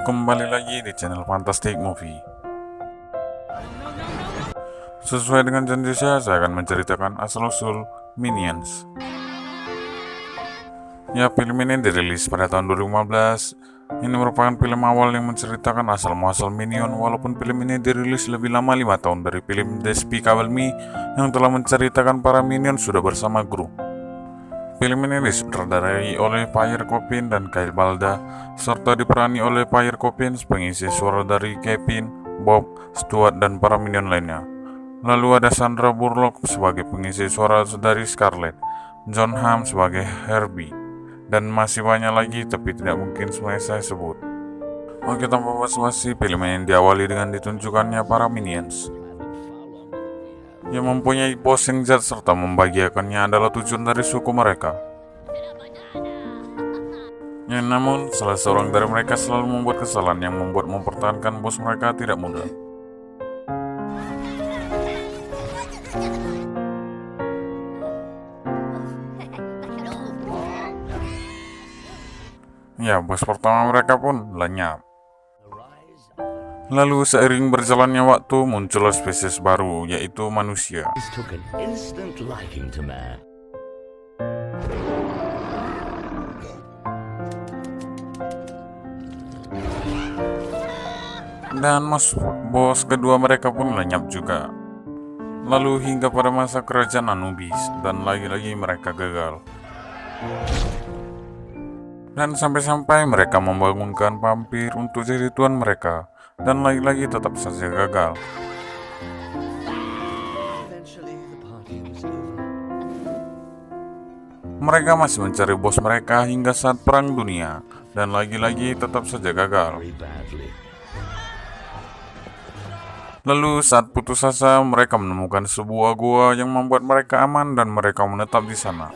Kembali lagi di channel Fantastic Movie. Sesuai dengan janji saya akan menceritakan asal-usul Minions. Ya, film ini dirilis pada tahun 2015. Ini merupakan film awal yang menceritakan asal-muasal Minion, walaupun film ini dirilis lebih lama 5 tahun dari film Despicable Me yang telah menceritakan para Minion sudah bersama Gru. Film ini disutradarai oleh Pierre Coffin dan Kyle Balda, serta diperani oleh Pierre Coffin pengisi suara dari Kevin, Bob, Stuart, dan para Minion lainnya. Lalu ada Sandra Bullock sebagai pengisi suara dari Scarlet, John Hamm sebagai Herbie, dan masih banyak lagi tapi tidak mungkin semuanya saya sebut. Oke, tanpa basa-basi, film ini diawali dengan ditunjukkannya para Minions yang mempunyai bos yang jahat serta membahagiakannya adalah tujuan dari suku mereka. Ya, namun salah seorang dari mereka selalu membuat kesalahan yang membuat mempertahankan bos mereka tidak mudah. Ya, bos pertama mereka pun lenyap. Lalu seiring berjalannya waktu muncullah spesies baru, yaitu manusia. Dan bos kedua mereka pun lenyap juga. Lalu hingga pada masa kerajaan Anubis, dan lagi-lagi mereka gagal. Dan sampai-sampai mereka membangunkan vampir untuk jadi tuan mereka, dan lagi-lagi tetap saja gagal. Mereka masih mencari bos mereka hingga saat perang dunia, dan lagi-lagi tetap saja gagal. Lalu saat putus asa, mereka menemukan sebuah gua yang membuat mereka aman dan mereka menetap di sana.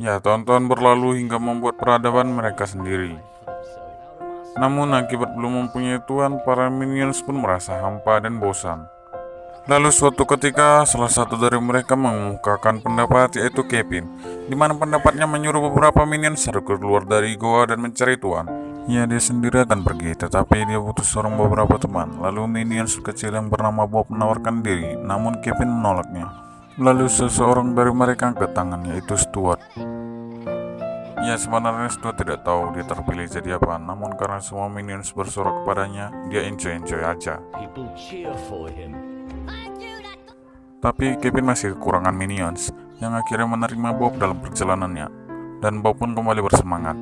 Ya, tahun-tahun berlalu hingga membuat peradaban mereka sendiri. Namun akibat belum mempunyai tuan, para Minions pun merasa hampa dan bosan. Lalu suatu ketika, salah satu dari mereka mengemukakan pendapat, yaitu Kevin, di mana pendapatnya menyuruh beberapa Minions harus keluar dari goa dan mencari tuan. Ya, dia sendiri akan pergi, tetapi dia butuh seorang beberapa teman. Lalu Minions kecil yang bernama Bob menawarkan diri, namun Kevin menolaknya. Lalu seseorang dari mereka angkat tangan, yaitu Stuart. Ya, sebenarnya Stuart tidak tahu dia terpilih jadi apa, namun karena semua Minions bersorak kepadanya, dia enjoy aja. Tapi Kevin masih kekurangan Minions, yang akhirnya menerima Bob dalam perjalanannya, dan Bob pun kembali bersemangat.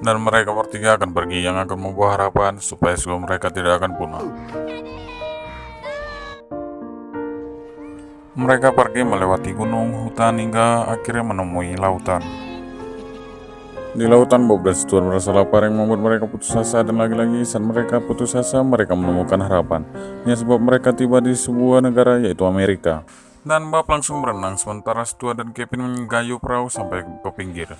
Dan mereka bertiga akan pergi yang akan membawa harapan supaya suku mereka tidak akan punah. Mereka pergi melewati gunung, hutan, hingga akhirnya menemui lautan. Di lautan, Bob dan Stuart merasa lapar yang membuat mereka putus asa, dan lagi-lagi saat mereka putus asa, mereka menemukan harapan. Ya, sebab mereka tiba di sebuah negara, yaitu Amerika. Dan Bob langsung berenang, sementara Stuart dan Kevin menggayuh perahu sampai ke pinggir.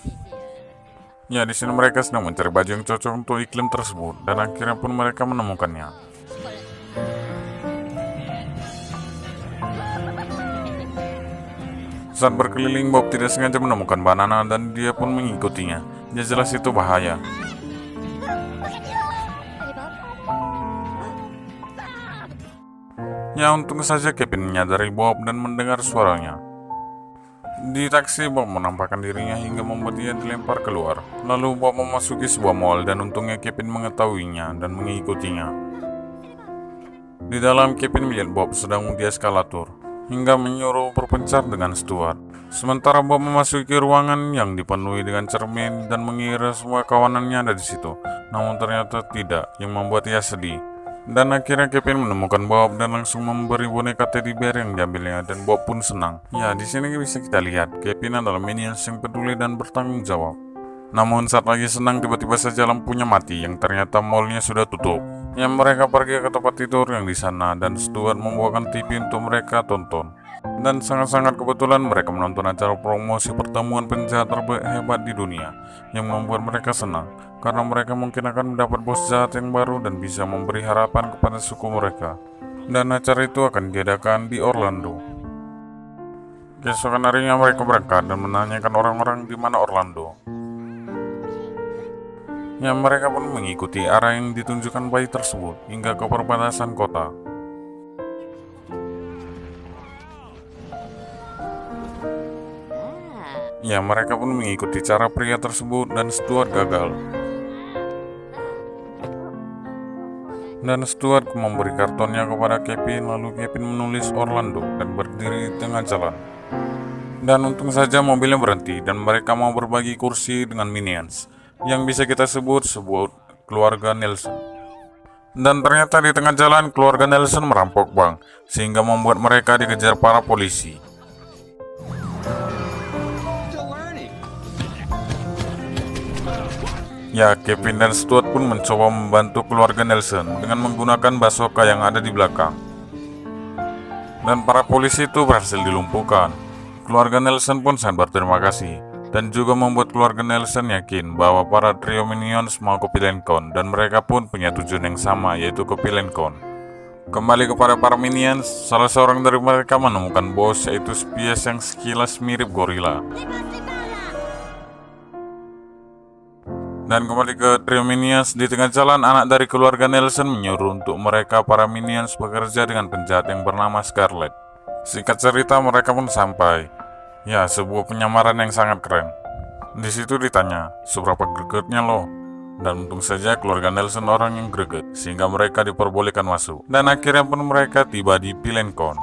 Ya, di sini mereka sedang mencari baju yang cocok untuk iklim tersebut, dan akhirnya pun mereka menemukannya. Saat berkeliling, Bob tidak sengaja menemukan banana dan dia pun mengikutinya. Ya, jelas itu bahaya. Ya, untung saja Kevin menyadari Bob dan mendengar suaranya. Di taksi, Bob menampakkan dirinya hingga membuat dia dilempar keluar. Lalu Bob memasuki sebuah mall dan untungnya Kevin mengetahuinya dan mengikutinya. Di dalam, Kevin melihat Bob sedang di eskalator hingga menyuruh berpencar dengan Stuart. Sementara Bob memasuki ruangan yang dipenuhi dengan cermin dan mengira semua kawanannya ada di situ. Namun ternyata tidak, yang membuat ia sedih. Dan akhirnya Kevin menemukan Bob dan langsung memberi boneka teddy bear yang diambilnya, dan Bob pun senang. Ya, di sini bisa kita lihat Kevin adalah Minions yang peduli dan bertanggung jawab. Namun saat lagi senang, tiba-tiba saja lampunya mati yang ternyata mallnya sudah tutup. Ya, mereka pergi ke tempat tidur yang di sana dan Stuart membawakan TV untuk mereka tonton. Dan sangat-sangat kebetulan mereka menonton acara promosi pertemuan penjahat terhebat di dunia yang membuat mereka senang karena mereka mungkin akan mendapat bos jahat yang baru dan bisa memberi harapan kepada suku mereka. dan acara itu akan diadakan di Orlando. Keesokan harinya mereka berangkat dan menanyakan orang-orang di mana Orlando. Ya, mereka pun mengikuti arah yang ditunjukkan bayi tersebut hingga ke perbatasan kota. Ya, mereka pun mengikuti cara pria tersebut dan Stuart gagal. Dan Stuart memberi kartonnya kepada Kevin, lalu Kevin menulis Orlando dan berdiri di tengah jalan. Dan untung saja mobilnya berhenti dan mereka mau berbagi kursi dengan Minions, yang bisa kita sebut keluarga Nelson. Dan ternyata di tengah jalan keluarga Nelson merampok bank, sehingga membuat mereka dikejar para polisi. Ya, Kevin dan Stuart pun mencoba membantu keluarga Nelson dengan menggunakan bazooka yang ada di belakang. Dan para polisi itu berhasil dilumpuhkan. Keluarga Nelson pun sangat berterima kasih, dan juga membuat keluarga Nelson yakin bahwa para trio Minions mau ke Pilencon, dan mereka pun punya tujuan yang sama, yaitu ke Pilencon. Kembali kepada para Minions, salah seorang dari mereka menemukan bos, yaitu spesies yang sekilas mirip gorila. Dan kembali ke trio Minions, di tengah jalan anak dari keluarga Nelson menyuruh untuk mereka para Minions bekerja dengan penjahat yang bernama Scarlet. Singkat cerita, mereka pun sampai. Ya, sebuah penyamaran yang sangat keren. Di situ ditanya, seberapa gregetnya lo? Dan untung saja keluarga Nelson orang yang greget, sehingga mereka diperbolehkan masuk. Dan akhirnya pun mereka tiba di Pilencon,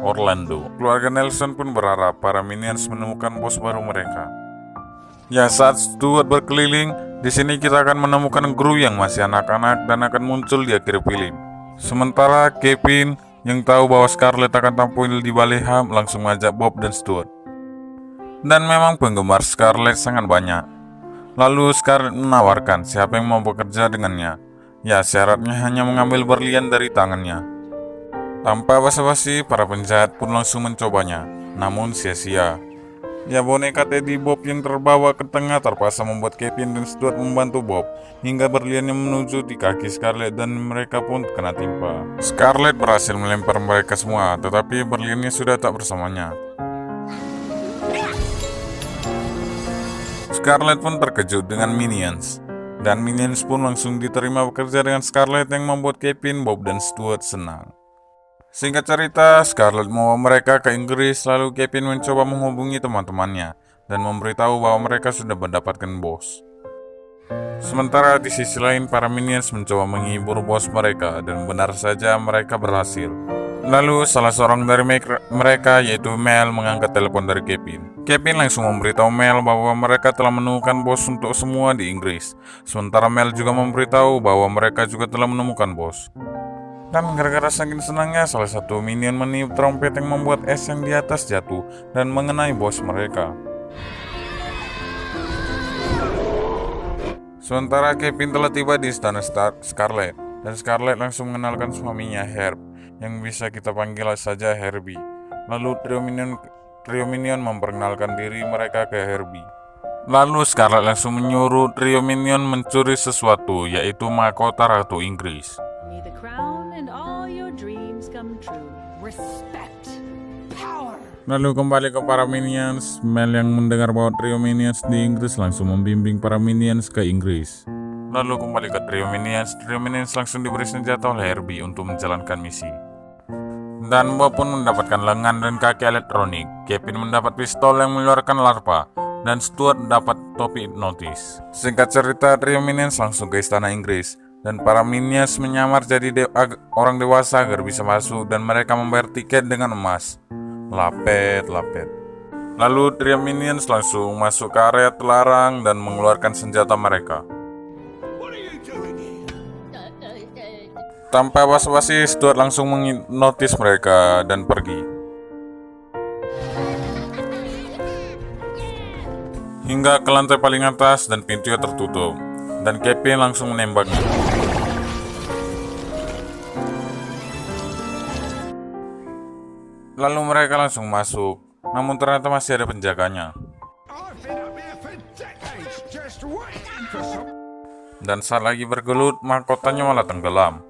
Orlando. Keluarga Nelson pun berharap para Minions menemukan bos baru mereka. Ya, saat Stuart berkeliling, di sini kita akan menemukan Gru yang masih anak-anak dan akan muncul di akhir film. Sementara Kevin yang tahu bahwa Scarlet akan tampil di Baleham langsung mengajak Bob dan Stuart. Dan memang penggemar Scarlet sangat banyak. Lalu Scarlet menawarkan siapa yang mau bekerja dengannya. Ya, syaratnya hanya mengambil berlian dari tangannya. Tanpa basa-basi, para penjahat pun langsung mencobanya, namun sia-sia. Ya, boneka Teddy Bob yang terbawa ke tengah terpaksa membuat Kevin dan Stuart membantu Bob hingga berliannya menuju di kaki Scarlet dan mereka pun kena timpa. Scarlet berhasil melempar mereka semua, tetapi berliannya sudah tak bersamanya. Scarlet pun terkejut dengan Minions, dan Minions pun langsung diterima bekerja dengan Scarlet yang membuat Kevin, Bob, dan Stuart senang. Singkat cerita, Scarlet membawa mereka ke Inggris, lalu Kevin mencoba menghubungi teman-temannya dan memberitahu bahwa mereka sudah mendapatkan bos. Sementara di sisi lain, para Minions mencoba menghibur bos mereka dan benar saja mereka berhasil. Lalu salah seorang dari mereka, yaitu Mel, mengangkat telepon dari Kevin. Kevin langsung memberitahu Mel bahwa mereka telah menemukan bos untuk semua di Inggris. Sementara Mel juga memberitahu bahwa mereka juga telah menemukan bos. Dan gara-gara saking senangnya, salah satu Minion meniup trompet yang membuat es yang di atas jatuh dan mengenai bos mereka. Sementara Kevin telah tiba di istana Scarlet, dan Scarlet langsung mengenalkan suaminya Herb, yang bisa kita panggil saja Herbie. Lalu trio Minion memperkenalkan diri mereka ke Herbie. Lalu Scarlet langsung menyuruh trio Minion mencuri sesuatu, yaitu mahkota Ratu Inggris. May the crown and all your dreams come true. Respect. Power. Lalu kembali ke para Minions, Mel yang mendengar bahwa trio Minions di Inggris langsung membimbing para Minions ke Inggris. Lalu kembali ke trio Minions langsung diberi senjata oleh Herbie untuk menjalankan misi. Dan Bob pun mendapatkan lengan dan kaki elektronik, Kevin mendapat pistol yang mengeluarkan larva, dan Stuart dapat topi hipnotis. Singkat cerita, trio Minions langsung ke istana Inggris, dan para Minions menyamar jadi orang dewasa agar bisa masuk, dan mereka membayar tiket dengan emas. Lapet. Lalu trio Minions langsung masuk ke area terlarang dan mengeluarkan senjata mereka. Tanpa basa-basi, Stuart langsung menghipnotis mereka dan pergi. Hingga ke lantai paling atas dan pintunya tertutup, dan Kevin langsung menembaknya. Lalu mereka langsung masuk, namun ternyata masih ada penjaganya. Dan saat lagi bergelut, mahkotanya malah tenggelam.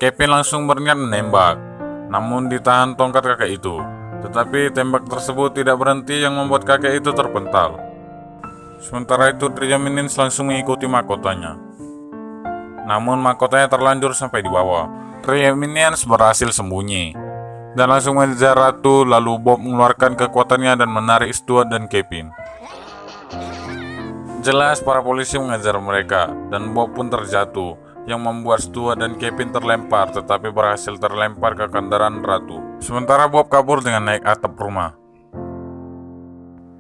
Kevin langsung berniat menembak, namun ditahan tongkat kakek itu. Tetapi tembak tersebut tidak berhenti yang membuat kakek itu terpental. Sementara itu Trio Minions langsung mengikuti mahkotanya. Namun mahkotanya terlanjur sampai di bawah. Trio Minions berhasil sembunyi dan langsung mengejar Ratu, lalu Bob mengeluarkan kekuatannya dan menarik Stuart dan Kevin. Jelas para polisi mengejar mereka dan Bob pun terjatuh, yang membuat Stuart dan Kevin terlempar tetapi berhasil terlempar ke kendaraan Ratu. Sementara Bob kabur dengan naik atap rumah.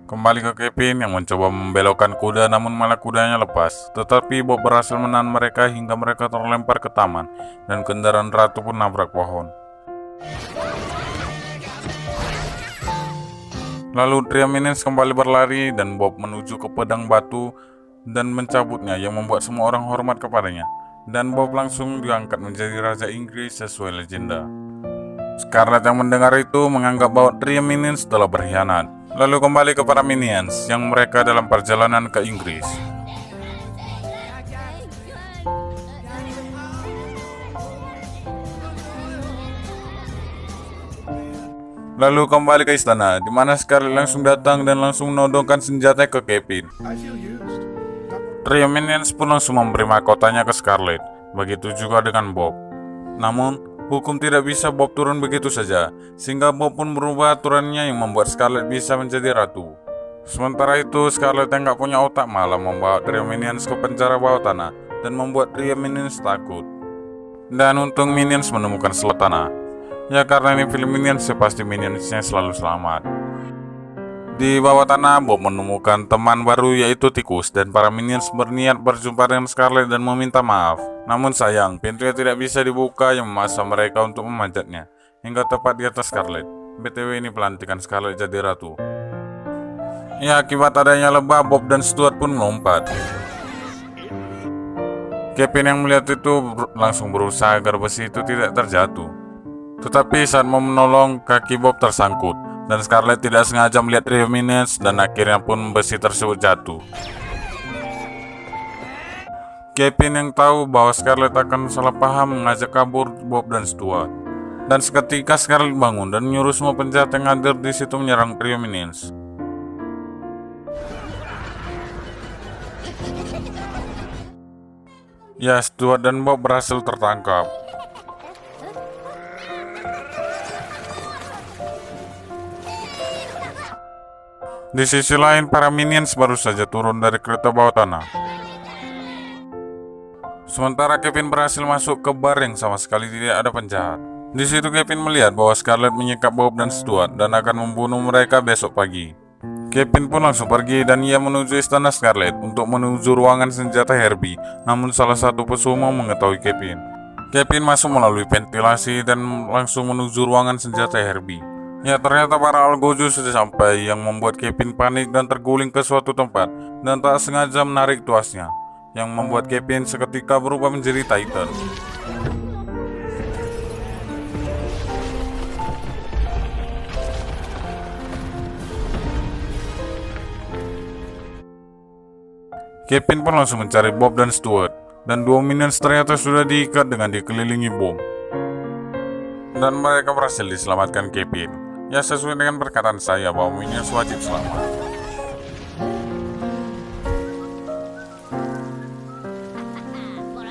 Kembali ke Kevin yang mencoba membelokkan kuda, namun malah kudanya lepas. Tetapi Bob berhasil menahan mereka hingga mereka terlempar ke taman dan kendaraan Ratu pun nabrak pohon. Lalu Trio Minions kembali berlari dan Bob menuju ke pedang batu dan mencabutnya, yang membuat semua orang hormat kepadanya. Dan Bob langsung diangkat menjadi Raja Inggris sesuai legenda. Scarlet yang mendengar itu menganggap bahwa Trio Minions telah berkhianat. Lalu kembali ke para Minions yang mereka dalam perjalanan ke Inggris. Lalu kembali ke istana, di mana Scarlet langsung datang dan langsung menodongkan senjata ke Kevin. Trio Minions pun langsung memberi mahkotanya ke Scarlet, begitu juga dengan Bob. Namun, hukum tidak bisa Bob turun begitu saja, sehingga Bob pun merubah aturannya yang membuat Scarlet bisa menjadi ratu. Sementara itu, Scarlet yang gak punya otak malah membawa Trio Minions ke penjara bawah tanah dan membuat Trio Minions takut. Dan untung Minions menemukan selat tanah. Ya karena ini film Minions, pasti Minionsnya selalu selamat. Di bawah tanah, Bob menemukan teman baru yaitu tikus, dan para Minions berniat berjumpa dengan Scarlet dan meminta maaf. Namun sayang, pintunya tidak bisa dibuka yang memaksa mereka untuk memanjatnya hingga tepat di atas Scarlet. BTW ini pelantikan Scarlet jadi ratu. Ya akibat adanya lebah, Bob dan Stuart pun melompat. Kevin yang melihat itu langsung berusaha agar besi itu tidak terjatuh. Tetapi saat mau menolong, kaki Bob tersangkut dan Scarlet tidak sengaja melihat Trio Minions dan akhirnya pun besi tersebut jatuh. Kevin yang tahu bahwa Scarlet akan salah paham mengajak kabur Bob dan Stuart. Dan seketika Scarlet bangun dan menyuruh semua penjahat yang hadir di situ menyerang Trio Minions. Ya, Stuart dan Bob berhasil tertangkap. Di sisi lain, para Minions baru saja turun dari kereta bawah tanah. Sementara Kevin berhasil masuk ke bar yang sama sekali tidak ada penjahat. Di situ Kevin melihat bahwa Scarlet menyekap Bob dan Stuart dan akan membunuh mereka besok pagi. Kevin pun langsung pergi dan ia menuju istana Scarlet untuk menuju ruangan senjata Herbie. Namun salah satu pesumo mengetahui Kevin. Kevin masuk melalui ventilasi dan langsung menuju ruangan senjata Herbie. Ya ternyata para Algojo sudah sampai, yang membuat Kevin panik dan terguling ke suatu tempat dan tak sengaja menarik tuasnya, yang membuat Kevin seketika berubah menjadi Titan. Kevin pun langsung mencari Bob dan Stuart, dan dua Minions ternyata sudah diikat dengan dikelilingi bom. Dan mereka berhasil diselamatkan Kevin. Ya sesuai dengan perkataan saya bahwa Minions wajib selamat.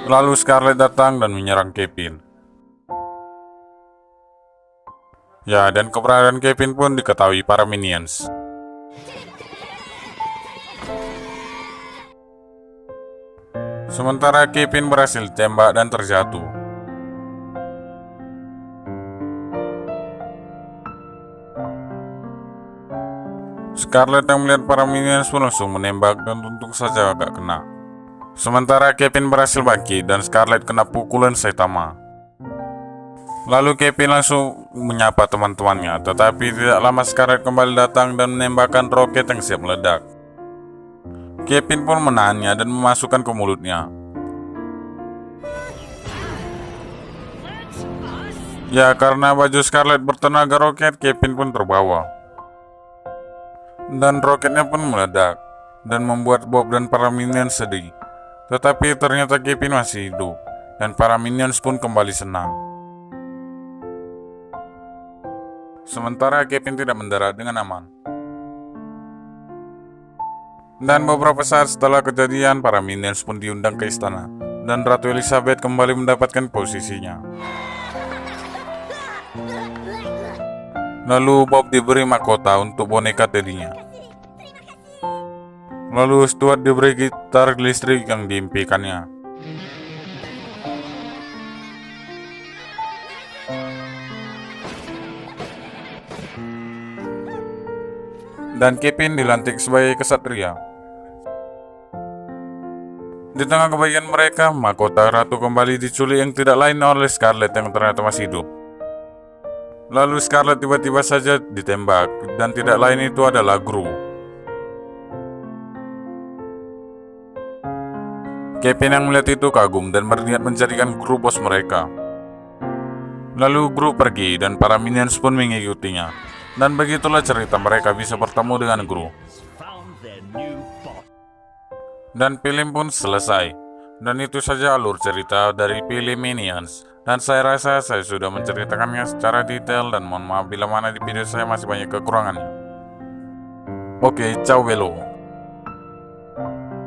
Lalu Scarlet datang dan menyerang Kevin. Ya, dan keberadaan Kevin pun diketahui para Minions. Sementara Kevin berhasil ditembak dan terjatuh. Scarlet yang melihat para Minions pun langsung menembak dan untung saja agak kena. Sementara Kevin berhasil bangkit dan Scarlet kena pukulan Saitama. Lalu Kevin langsung menyapa teman-temannya, tetapi tidak lama Scarlet kembali datang dan menembakkan roket yang siap meledak. Kevin pun menahannya dan memasukkan ke mulutnya. Ya karena baju Scarlet bertenaga roket, Kevin pun terbawa. Dan roketnya pun meledak dan membuat Bob dan para Minions sedih. Tetapi ternyata Kevin masih hidup. dan para minions pun kembali senang. Sementara Kevin tidak mendarat dengan aman. Dan beberapa saat setelah kejadian, para minions pun diundang ke istana, dan Ratu Elizabeth kembali mendapatkan posisinya. Lalu Bob diberi mahkota untuk boneka Teddy-nya. Lalu Stuart diberi gitar listrik yang diimpikannya. Dan Kevin dilantik sebagai kesatria. Di tengah kebaikan mereka, mahkota ratu kembali diculik yang tidak lain oleh Scarlet yang ternyata masih hidup. Lalu Scarlet tiba-tiba saja ditembak, dan tidak lain itu adalah Gru. Kevin yang melihat itu kagum dan berniat menjadikan Gru bos mereka. Lalu Gru pergi dan para minions pun mengikutinya. Dan begitulah cerita mereka bisa bertemu dengan Gru. Dan film pun selesai. Dan itu saja alur cerita dari film Minions. Dan saya rasa saya sudah menceritakannya secara detail dan mohon maaf bila mana di video saya masih banyak kekurangannya. Oke, ciao belo.